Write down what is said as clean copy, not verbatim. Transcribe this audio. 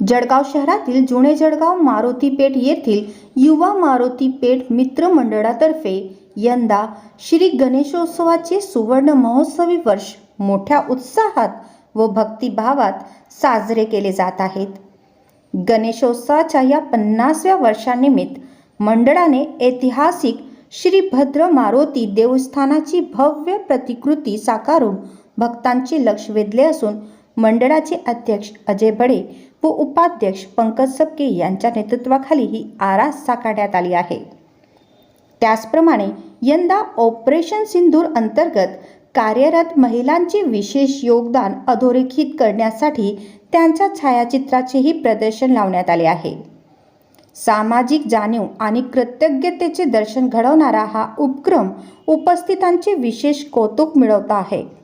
जळगाव शहरातील जुने जळगाव मारुती पेठ येथील युवा मारुती पेठ मित्र मंडळातर्फे यंदा श्री गणेशोत्सवाचे सुवर्ण महोत्सवी वर्ष मोठ्या उत्साहात व भक्तिभावात साजरे केले जात आहेत. गणेशोत्सवाच्या या 50व्या वर्षानिमित्त मंडळाने ऐतिहासिक श्री भद्र मारुती देवस्थानाची भव्य प्रतिकृती साकारून भक्तांचे लक्ष वेधले असून मंडळाचे अध्यक्ष अजय बडे व उपाध्यक्ष पंकज सबके यांच्या नेतृत्वाखाली ही आरास साकारण्यात आली आहे. त्याचप्रमाणे यंदा ऑपरेशन सिंदूर अंतर्गत कार्यरत महिलांचे विशेष योगदान अधोरेखित करण्यासाठी त्यांच्या छायाचित्राचेही प्रदर्शन लावण्यात आले आहे. सामाजिक जाणीव आणि कृतज्ञतेचे दर्शन घडवणारा हा उपक्रम उपस्थितांचे विशेष कौतुक मिळवत आहे.